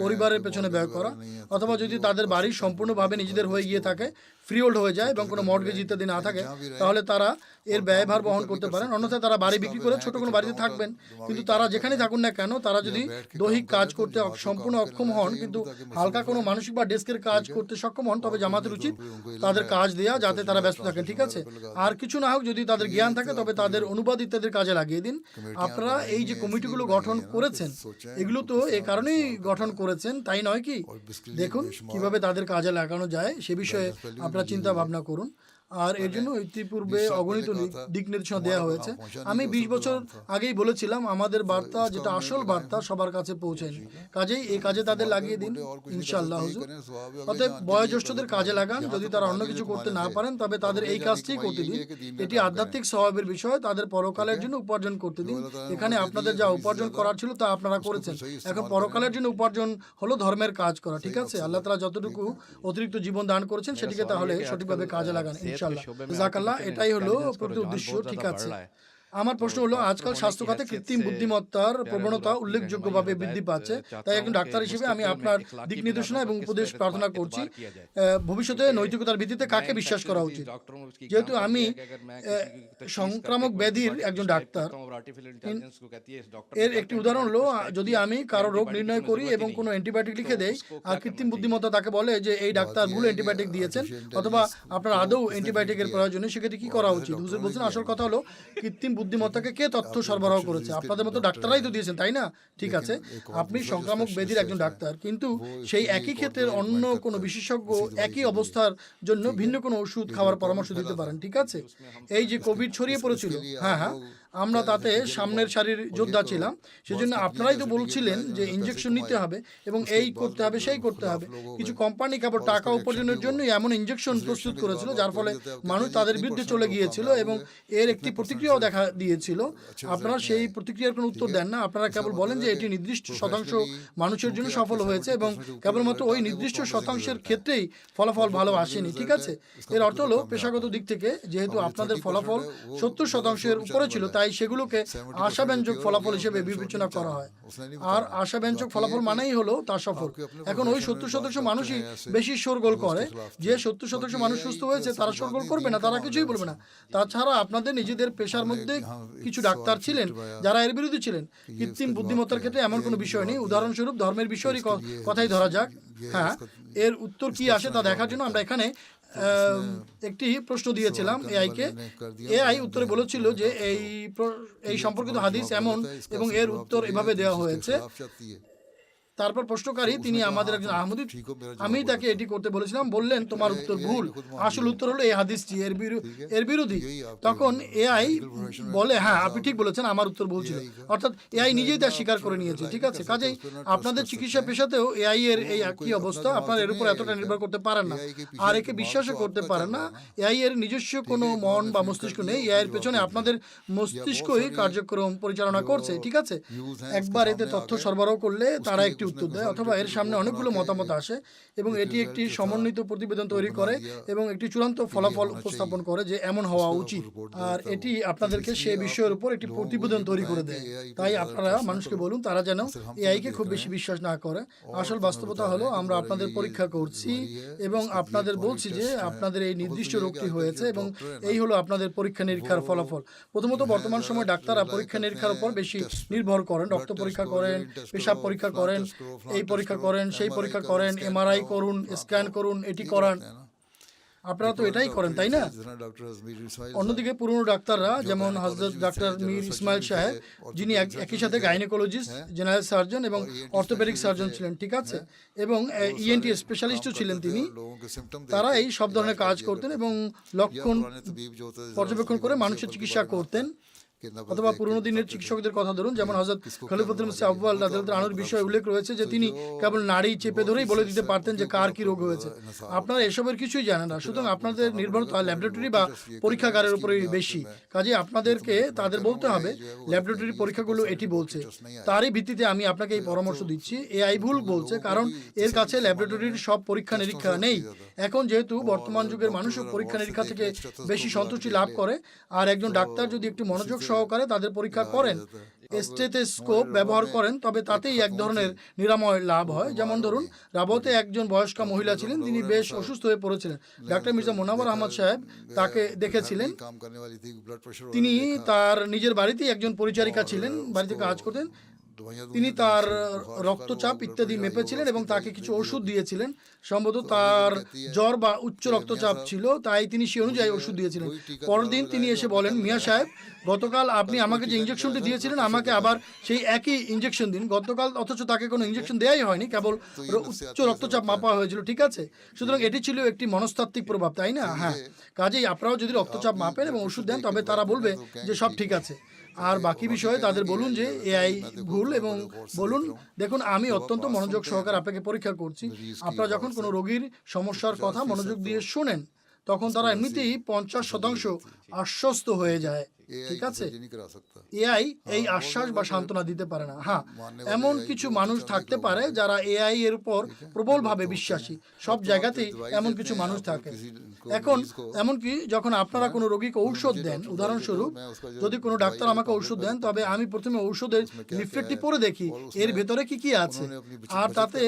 পরিবারের পেছনে ব্যয় করা, অথবা যদি তাদের বাড়ি সম্পূর্ণভাবে নিজেদের হয়ে গিয়ে থাকে, ফ্রিহোল্ড হয়ে যায় এবং কোনো মর্টগেজ ইত্যাদি না থাকে, তাহলে তারা এর ব্যয়ভার বহন করতে পারেন। অন্যথায় তারা বাড়ি বিক্রি করে ছোট কোনো বাড়িতে থাকবেন। কিন্তু তারা যেখানে থাকুন না কেন, তারা যদি দৈহিক কাজ করতে সম্পূর্ণ অক্ষম হন কিন্তু হালকা কোনো মানসিক বা ডেস্কের কাজ করতে সক্ষম হন, তবে জামাতের উচিত তাদের কাজ দেয়া, যাতে তারা ব্যস্ত থাকেন, ঠিক আছে? আর কিছু না হোক, যদি তাদের জ্ঞান থাকে তবে তাদের অনুবাদ ইত্যাদির কাজে লাগিয়ে দিন। আপনারা এই যে কমিটিগুলো গঠন করেছেন, এগুলো তো এ কারণেই গঠন করেছেন, তাই নয় কি? দেখুন কিভাবে তাদের কাজে লাগানো যায় সে বিষয়ে আপনারা চিন্তা ভাবনা করুন। আর এর জন্য ইতিপূর্বে অগণিত দিক নির্দেশনা দেওয়া হয়েছে। আমি 20 বছর আগেই বলেছিলাম আমাদের বার্তা, যেটা আসল বার্তা, সবার কাছে পৌঁছায়নি। কাজেই এই কাজে তাদের লাগিয়ে দিন, ইনশাআল্লাহ হুজুর। অতএব বয়োজ্যেষ্ঠদের কাজে লাগান। যদি তারা অন্য কিছু করতে না পারেন তবে তাদের এই কাজটিই করতে দিন। এটি আধ্যাত্মিক স্বভাবের বিষয়। তাদের পরকালের জন্য উপার্জন করতে দিন। এখানে আপনাদের যা উপার্জন করার ছিল তা আপনারা করেছেন। এখন পরকালের জন্য উপার্জন হলো ধর্মের কাজ করা, ঠিক আছে? আল্লাহ তাআলা যতটুকু অতিরিক্ত জীবন দান করেছেন সেটিকে তাহলে সঠিকভাবে কাজে লাগান, ইনশাআল্লাহ। জাযাকাল্লাহ। এটাই হলো প্রকৃত উদ্দেশ্য, ঠিক আছে? আমার প্রশ্ন হলো, আজকাল স্বাস্থ্য খাতে কৃত্রিম বুদ্ধিমত্তার প্রবণতা উল্লেখযোগ্যভাবে বৃদ্ধি পাচ্ছে। তাই একজন ডাক্তার হিসেবে আমি আপনার দিক নির্দেশনা এবং উপদেশ প্রার্থনা করছি। ভবিষ্যতে নৈতিকতার ভিত্তিতে কাকে বিশ্বাস করা উচিত? যেহেতু আমি সংক্রামক ব্যাধির একজন ডাক্তার, এর একটি উদাহরণ হলো, যদি আমি কারো রোগ নির্ণয় করি এবং কোনো অ্যান্টিবায়োটিক লিখে দেই, আর কৃত্রিম বুদ্ধিমত্তা তাকে বলে যে এই ডাক্তার ভুল অ্যান্টিবায়োটিক দিয়েছেন, অথবা আপনার আদৌ অ্যান্টিবায়োটিকের প্রয়োজন নেই, সেক্ষেত্রে কি করা উচিত? হুজুর বলছেন, আসল কথা হলো কৃত্রিম বুদ্ধিমত্তাকে কে তথ্য সরবরাহ করেছে? আপনাদের মতো ডাক্তাররাই তো দিয়েছেন, তাই না? ঠিক আছে, আপনি সংক্রামক ব্যাধির একজন ডাক্তার, কিন্তু সেই একই ক্ষেত্রের অন্য কোনো বিশেষজ্ঞ একই অবস্থার জন্য ভিন্ন কোনো ওষুধ খাওয়ার পরামর্শ দিতে পারেন। ঠিক আছে, এই যে কোভিড ছড়িয়ে পড়েছিল, হ্যাঁ, আমরা তাতে সামনের সারির যোদ্ধা ছিলাম, সেজন্য আপনারাই তো বলছিলেন যে ইনজেকশন নিতে হবে এবং এই করতে হবে, সেই করতে হবে। কিছু কোম্পানি কেবল টাকা উপার্জনের জন্য এমন ইনজেকশন প্রস্তুত করেছিল যার ফলে মানুষ তাদের বিরুদ্ধে চলে গিয়েছিল এবং এর একটি প্রতিক্রিয়াও দেখা দিয়েছিল। আপনারা সেই প্রতিক্রিয়ার কোনো উত্তর দেন না, আপনারা কেবল বলেন যে এটি নির্দিষ্ট শতাংশ মানুষের জন্য সফল হয়েছে এবং কেবলমাত্র ওই নির্দিষ্ট শতাংশের ক্ষেত্রেই ফলাফল ভালো আসেনি। ঠিক আছে, এর অর্থ হলো পেশাগত দিক থেকে যেহেতু আপনাদের ফলাফল 70% উপরে ছিল, তাই সেগুলোকে আশাব্যঞ্জক ফলাফল হিসেবে বিবেচনা করা হয়। আর আশাব্যঞ্জক ফলাফল মানেই হলো তা সফল। এখন ওই 70% মানুষই বেশি শোরগোল করে। যে 70% মানুষ সুস্থ হয়েছে তারা শোরগোল করবে না, তারা কিছুই বলবে না। তাছাড়া আপনাদের নিজেদের পেশার মধ্যে কিছু ডাক্তার ছিলেন যারা এর বিরোধী ছিলেন। কৃত্রিম বুদ্ধিমত্তার ক্ষেত্রে এমন কোনো বিষয় নেই। উদাহরণস্বরূপ ধর্মের বিষয়েরই কথাই ধরা যাক। হ্যাঁ, এর উত্তর কি আসে তা দেখার জন্য আমরা এখানে একটি প্রশ্ন দিয়েছিলাম এআইকে। এআই উত্তরে বলেছিল যে এই সম্পর্কিত হাদিস এমন এবং এর উত্তর এভাবে দেওয়া হয়েছে। তারপর প্রশ্নকারী, তিনি আমাদের একজন আহমদী, আমি তাকে এটি করতে বলেছিলাম, বললেন তোমার উত্তর ভুল, আসল উত্তর হলো এই হাদিসটি এর বিরোধী। তখন এআই বলে, হ্যাঁ আপনি ঠিক বলেছেন, আমার উত্তর ভুল ছিল। অর্থাৎ এআই নিজেই তা স্বীকার করে নিয়েছে। ঠিক আছে, কাজেই আপনাদের চিকিৎসা পেশাতেও এআই এর এই একই অবস্থা। আপনারা এর উপর এতটা নির্ভর করতে পারেন না আর একে বিশ্বাসও করতে পারেন না। এআই এর নিজস্ব কোনো মন বা মস্তিষ্ক নেই। এআই এর পেছনে আপনাদের মস্তিষ্কই কার্যক্রম পরিচালনা করছে। ঠিক আছে, একবার এতে তথ্য সরবরাহ করলে তারা একটি উত্তর দেয় অথবা এর সামনে অনেকগুলো মতামত আসে এবং এটি একটি সমন্বিত প্রতিবেদন তৈরি করে এবং একটি চূড়ান্ত ফলাফল উপস্থাপন করে যে এমন হওয়া উচিত। আর এটি আপনাদেরকে সেই বিষয়ের উপর একটি প্রতিবেদন তৈরি করে দেয়। তাই আপনারা মানুষকে বলুন তারা যেন এআইকে খুব বেশি বিশ্বাস না করে। আসল বাস্তবতা হলো আমরা আপনাদের পরীক্ষা করছি এবং আপনাদের বলছি যে আপনাদের এই নির্দিষ্ট রোগটি হয়েছে এবং এই হলো আপনাদের পরীক্ষা নিরীক্ষার ফলাফল। প্রথমত বর্তমান সময় ডাক্তাররা পরীক্ষা নিরীক্ষার উপর বেশি নির্ভর করেন। রক্ত পরীক্ষা করেন, পেশাব পরীক্ষা করেন, এই পরীক্ষা করেন, সেই পরীক্ষা করেন, এমআরআই করুন, স্ক্যান করুন, এটি করান। আপনারা তো এটাই করেন, তাই না? অন্যদিকে পুরনো ডাক্তাররা যেমন হযরত ডাক্তার মীর ইসমাইল সাহেব, যিনি একই সাথে গাইনোকোলজিস্ট, জেনারেল সার্জন এবং অর্থোপেডিক সার্জন ছিলেন, ঠিক আছে, এবং ইএনটি স্পেশালিস্টও ছিলেন তিনি। তারা এই সব ধরনের কাজ করতেন এবং লক্ষণ পর্যবেক্ষণ করে মানুষের চিকিৎসা করতেন। অথবা পুরোনো দিনের চিকিৎসকদের কথা ধরুন, যেমন হযরত খলিফাতুল মসিহ আউয়াল রাদিয়াল্লাহু আনহুর বিষয়ে উল্লেখ রয়েছে যে তিনি কেবল নাড়ি চেপে ধরেই বলে দিতে পারতেন যে কার কি রোগ হয়েছে। আপনারা এসবের কিছুই জানেন না, সুতরাং আপনাদের নির্ভরতা ল্যাবরেটরি বা পরীক্ষাগারের উপরেই বেশি। কাজে আপনাদেরকে তাদের বলতে হবে ল্যাবরেটরি পরীক্ষাগুলো এটি বলছে, তারই ভিত্তিতে আমি আপনাকে এই পরামর্শ দিচ্ছি। এআই ভুল বলছে কারণ এর কাছে ল্যাবরেটরির সব পরীক্ষা নিরীক্ষা নেই। এখন যেহেতু বর্তমান যুগের মানুষও পরীক্ষা নিরীক্ষা থেকে বেশি সন্তুষ্টি লাভ করে, আর একজন ডাক্তার যদি একটু মনোযোগ সহকারে তাদের পরীক্ষা করেন, স্টেথোস্কোপ ব্যবহার করেন, তবে তাতেই এক ধরনের নিরাময় লাভ হয়। যেমন ধরুন, রাবতে একজন বয়স্কা মহিলা ছিলেন, তিনি বেশ অসুস্থ হয়ে পড়েছিলেন। ডাক্তার মির্জা মুনাওয়ার আহমদ সাহেব তাকে দেখেছিলেন। তিনি তার নিজের বাড়িতেই একজন পরিচারিকা ছিলেন, বাড়িতে কাজ করতেন। তিনি তার রক্তচাপ ইত্যাদি মেপেছিলেন এবং তাকে কিছু ওষুধ দিয়েছিলেন। সম্ভবত তার জ্বর বা উচ্চ রক্তচাপ ছিল, তাই তিনি সেই অনুযায়ী ওষুধ দিয়েছিলেন। পরের দিন তিনি এসে বলেন, মিয়া সাহেব, গতকাল আপনি আমাকে যে ইঞ্জেকশনটি দিয়েছিলেন আমাকে আবার সেই একই ইঞ্জেকশন দিন। গতকাল অথচ তাকে কোনো ইঞ্জেকশন দেওয়াই হয়নি, কেবল উচ্চ রক্তচাপ মাপা হয়েছিল। ঠিক আছে, সুতরাং এটি ছিল একটি মনস্তাত্ত্বিক প্রভাব, তাই না? হ্যাঁ, কাজেই আপনারাও যদি রক্তচাপ মাপেন এবং ওষুধ দেন তবে তারা বলবে যে সব ঠিক আছে। আর বাকি বিষয়ে তাদের বলুন যে এআই ভুল এবং বলুন, দেখুন আমি অত্যন্ত মনোযোগ সহকারে আপনাকে পরীক্ষা করছি। আপনারা যখন কোনো রোগীর সমস্যার কথা মনোযোগ দিয়ে শোনেন তখন তারা এমনিতেই 50% আশ্বস্ত হয়ে যায়। ঠিক আছে, ये नहीं करा सकता। এআই এই আশ্বাস বা সান্ত্বনা দিতে পারে না। হ্যাঁ, এমন কিছু মানুষ থাকতে পারে যারা এআই এর উপর প্রবলভাবে বিশ্বাসী। সব জায়গাতেই এমন কিছু মানুষ থাকে। এখন এমনকি যখন আপনারা কোনো রোগীকে ঔষধ দেন, উদাহরণস্বরূপ যদি কোনো ডাক্তার আমাকে ঔষধ দেন, তবে আমি প্রথমে ঔষধের লিফলেটটি পড়ে দেখি এর ভেতরে কি কি আছে। আর তাতে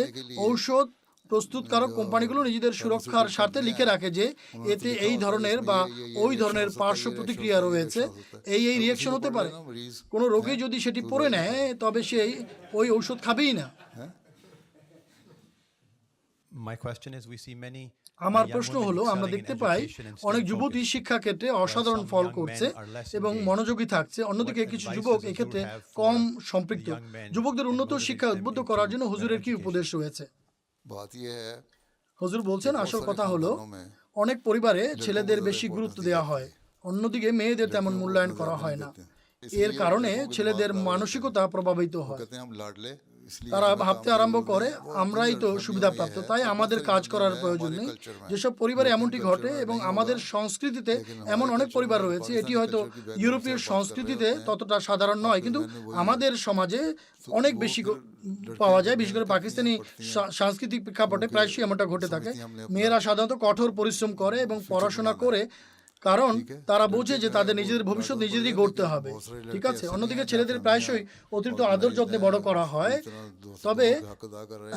ঔষধ প্রস্তুতকারক কোম্পানিগুলো নিজেদের সুরক্ষার স্বার্থে লিখে রাখে যে এতে এই ধরনের বা ওই ধরনের পার্শ্ব প্রতিক্রিয়া রয়েছে, এই রিয়াকশন হতে পারে। কোনো রোগী যদি সেটি পড়ে নেয় তবে সে ওই ঔষধ খাবেই না। আমার প্রশ্ন হলো, আমরা দেখতে পাই অনেক যুবতী শিক্ষাক্ষেত্রে অসাধারণ ফল করছে এবং মনোযোগী থাকছে, অন্যদিকে কিছু যুবক এক্ষেত্রে কম সম্পৃক্ত। যুবকদের উন্নত শিক্ষা উদ্বুদ্ধ করার জন্য হুজুরের কি উপদেশ রয়েছে? হুজুর বলছেন, আসল কথা হলো অনেক পরিবারে ছেলেদের বেশি গুরুত্ব দেওয়া হয়, অন্যদিকে মেয়েদের তেমন মূল্যায়ন করা হয় না। এর কারণে ছেলেদের মানসিকতা প্রভাবিত হয়। তারা ভাবতে আরম্ভ করে আমরাই তো সুবিধাপ্রাপ্ত, তাই আমাদের কাজ করার প্রয়োজন নেই। যেসব পরিবারে এমনটি ঘটে, এবং আমাদের সংস্কৃতিতে এমন অনেক পরিবার রয়েছে, এটি হয়তো ইউরোপীয় সংস্কৃতিতে ততটা সাধারণ নয়, কিন্তু আমাদের সমাজে অনেক বেশি পাওয়া যায়। বিশেষ করে পাকিস্তানি সাংস্কৃতিক প্রেক্ষাপটে প্রায়শই এমনটা ঘটে থাকে। মেয়েরা সাধারণত কঠোর পরিশ্রম করে এবং পড়াশোনা করে, কারণ তারা বোঝে যে তাদের নিজেদের ভবিষ্যৎ নিজেদেরই গড়তে হবে। ঠিক আছে, অন্যদিকে ছেলেদের প্রায়শই অতিরিক্ত আদর যত্নে বড় করা হয়। তবে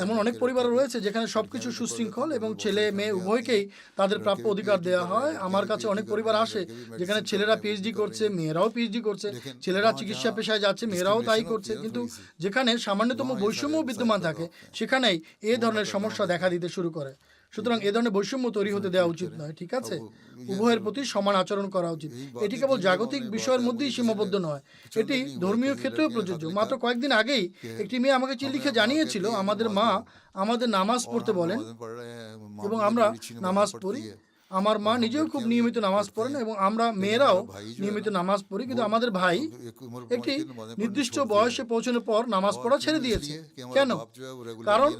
এমন অনেক পরিবার রয়েছে যেখানে সবকিছু সুশৃঙ্খল এবং ছেলে মেয়ে উভয়কেই তাদের প্রাপ্য অধিকার দেওয়া হয়। আমার কাছে অনেক পরিবার আসে যেখানে ছেলেরা পিএইচডি করছে, মেয়েরাও পিএইচডি করছে, ছেলেরা চিকিৎসা পেশায় যাচ্ছে, মেয়েরাও তাই করছে। কিন্তু যেখানে সামান্যতম বৈষম্য বিদ্যমান থাকে, সেখানেই এ ধরনের সমস্যা দেখা দিতে শুরু করে। সুতরাং এ ধরনের বৈষম্য তৈরি হতে দেওয়া উচিত নয়। ঠিক আছে, উভয়ের প্রতি সমান আচরণ করা উচিত। এটি কেবল জাগতিক বিষয়ের মধ্যেই সীমাবদ্ধ নয়, এটি ধর্মীয় ক্ষেত্রেও প্রযোজ্য। মাত্র কয়েকদিন আগেই একটি মেয়ে আমাকে চিঠি লিখে জানিয়েছিল, আমাদের মা আমাদের নামাজ পড়তে বলেন এবং আমরা নামাজ পড়ি। আমার মা নিজেও খুব নিয়মিত নামাজ পড়েন এবং আমরা মেয়েরাও নিয়মিত নামাজ পড়ি, কিন্তু আমাদের ভাই একটি নির্দিষ্ট বয়সে পৌঁছানোর পর নামাজ পড়া ছেড়ে দিয়েছে। কেন? কারণ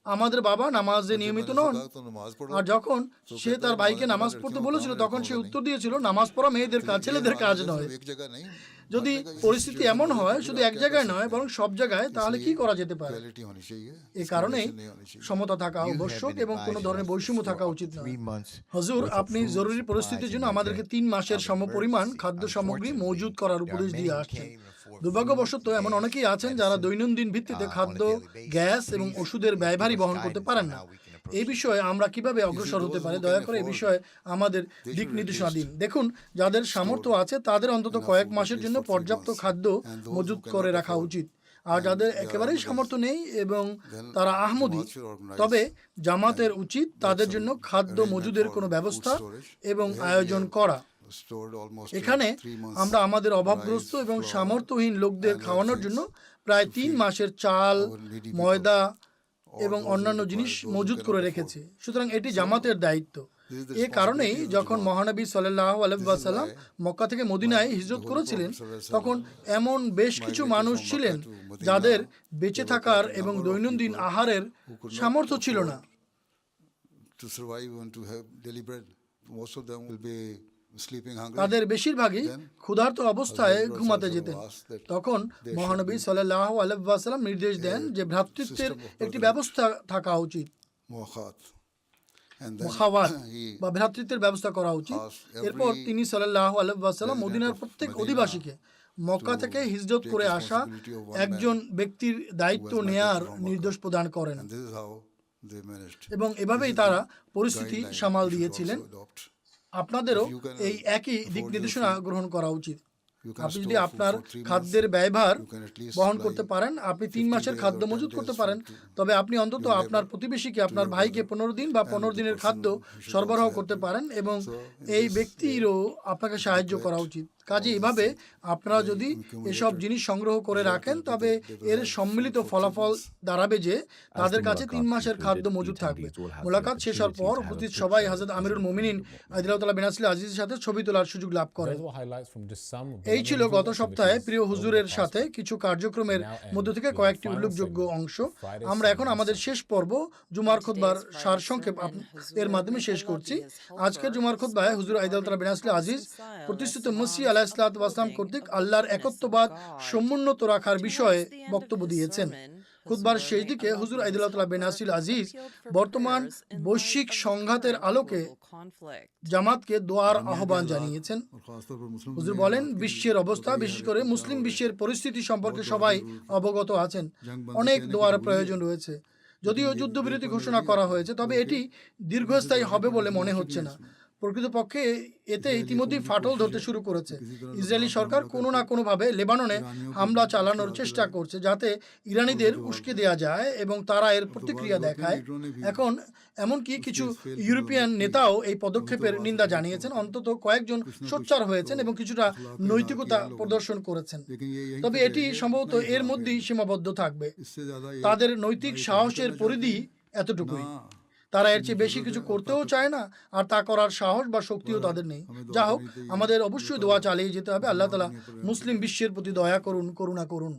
আমাদের বাবা নামাজে নিয়মিত নন। আর যখন সে তার ভাইকে নামাজ পড়তে বলেছিল, তখন সে উত্তর দিয়েছিল, নামাজ পড়া মেয়েদের কাজ, ছেলেদের কাজ নয়। যদি পরিস্থিতি এমন হয় শুধু এক জায়গায় নয় বরং সব জায়গায়, তাহলে কি করা যেতে পারে? এ কারণেই সমতা থাকা আবশ্যক এবং কোনো ধরনের বৈষম্য থাকা উচিত নয়। হুজুর, আপনি জরুরি পরিস্থিতির জন্য আমাদেরকে 3 মাসের সমপরিমাণ খাদ্য সামগ্রী মজুত করার উপদেশ দিয়ে আসছেন। দুর্ভাগ্যবশত এমন অনেকেই আছেন যারা দৈনন্দিন ভিত্তিতে খাদ্য, গ্যাস এবং ওষুধের ব্যয়ভারী বহন করতে পারেন না। এই বিষয়ে আমরা কিভাবে অগ্রসর হতে পারি? দয়া করে এই বিষয়ে আমাদের দিক নির্দেশনা দিন। দেখুন, যাদের সামর্থ্য আছে তাদের অন্তত কয়েক মাসের জন্য পর্যাপ্ত খাদ্য মজুত করে রাখা উচিত। আর যাদের একেবারেই সামর্থ্য নেই এবং তারা আহমদী, তবে জামাতের উচিত তাদের জন্য খাদ্য মজুদের কোনো ব্যবস্থা এবং আয়োজন করা। এখানে আমরা আমাদের অভাবগ্রস্ত এবং সামর্থ্যহীন লোকদের খাওয়ানোর জন্য প্রায় 3 মাসের চাল, ময়দা এবং অন্যান্য জিনিস মজুত করে রেখেছি। সুতরাং এটি জামাতের দায়িত্ব। এ কারণেই যখন মহানবী সাল্লাল্লাহু আলাইহি ওয়াসাল্লাম মক্কা থেকে মদিনায় হিজরত করেছিলেন, তখন এমন বেশ কিছু মানুষ ছিলেন যাদের বেঁচে থাকার এবং দৈনন্দিন আহারের সামর্থ্য ছিল না। তাদের বেশিরভাগই ক্ষুধার্ত অবস্থায় ঘুমাতে যেতেন। তখন মহানবী সাল্লাল্লাহু আলাইহি ওয়াসাল্লাম নির্দেশ দেন যে ভ্রাতৃত্বের একটি ব্যবস্থা থাকা উচিত, মুখাওয়াত বা ভ্রাতৃত্বের ব্যবস্থা করা উচিত। এরপর তিনি সাল্লাল্লাহু আলাইহি ওয়াসাল্লাম মদিনার প্রত্যেক অধিবাসীকে মক্কা থেকে হিজরত করে আসা একজন ব্যক্তির দায়িত্ব নেয়ার নির্দেশ প্রদান করেন এবং এভাবেই তারা পরিস্থিতি সামাল দিয়েছিলেন। আপনাদেরও এই একই দিক নির্দেশনা গ্রহণ করা উচিত। আপনি যদি আপনার খাদ্যের ব্যয়ভার বহন করতে পারেন, আপনি 3 মাসের খাদ্য মজুত করতে পারেন, তবে আপনি অন্তত আপনার প্রতিবেশীকে, আপনার ভাইকে 15 দিন বা 15 দিনের খাদ্য সরবরাহ করতে পারেন এবং এই ব্যক্তিরও আপনাকে সাহায্য করা উচিত। কাজে এভাবে আপনারা যদি এসব জিনিস সংগ্রহ করে রাখেন তবে এর সম্মিলিত ফলাফল দাঁড়াবে যে তাদের কাছে 3 মাসের খাদ্য মজুদ থাকবে। মোলাকাত শেষ হওয়ার পর উপস্থিত সবাই হযরত আমিরুল মুমিনিন আদিল্লাহু তাআলা বিন আসলে আজিজের সাথে ছবি তোলার সুযোগ লাভ করেন। এই ছিল গত সপ্তাহে প্রিয় হুজুরের সাথে কিছু কার্যক্রমের মধ্য থেকে কয়েকটি উল্লেখযোগ্য অংশ। আমরা এখন আমাদের শেষ পর্ব জুমার খুতবার সারসংক্ষেপ এর মাধ্যমে শেষ করছি। আজকের জুমার খুতবায় হুজুর আদিল্লাহু তাআলা বিন আসলে আজিজ প্রতিষ্ঠিত মসিহ আলাইহিস সালাতু ওয়াস সালাম কর্তৃক আল্লাহর একত্ববাদ সমুন্নত রাখার বিষয়ে বক্তব্য দিয়েছেন। খুতবার শেষ দিকে হুজুর আদিল্লাহু তাআলা বিন আসলে আজিজ বর্তমান বৈশ্বিক সংঘাতের আলোকে জামাতকে দোয়ার আহ্বান জানিয়েছেন। হুজুর বলেন, বিশ্বের অবস্থা, বিশেষ করে মুসলিম বিশ্বের পরিস্থিতি সম্পর্কে সবাই অবগত আছেন। অনেক দোয়ার প্রয়োজন রয়েছে। যদিও যুদ্ধবিরতি ঘোষণা করা হয়েছে, তবে এটি দীর্ঘস্থায়ী হবে বলে মনে হচ্ছে না। প্রকৃতপক্ষে এতে ইতিমধ্যেই ফাটল ধরতে শুরু করেছে। ইসরায়েলি সরকার কোনো না কোনোভাবে লেবাননে হামলা চালানোর চেষ্টা করছে যাতে ইরানিদের উস্কে দেওয়া যায় এবং তারা এর প্রতিক্রিয়া দেখায়। এখন এমনকি কিছু ইউরোপিয়ান নেতাও এই পদক্ষেপের নিন্দা জানিয়েছেন। অন্তত কয়েকজন সোচ্চার হয়েছেন এবং কিছুটা নৈতিকতা প্রদর্শন করেছেন। তবে এটি সম্ভবত এর মধ্যেই সীমাবদ্ধ থাকবে। তাদের নৈতিক সাহসের পরিধি এতটুকুই। তারা এর চেয়ে বেশি কিছু করতেও চায় না, আর তা করার সাহস বা শক্তিও তাদের নেই। যা হোক, আমাদের অবশ্যই দোয়া চালিয়ে যেতে হবে। আল্লাহ তাআলা মুসলিম বিশ্বের প্রতি দয়া করুন, করুণা করুন।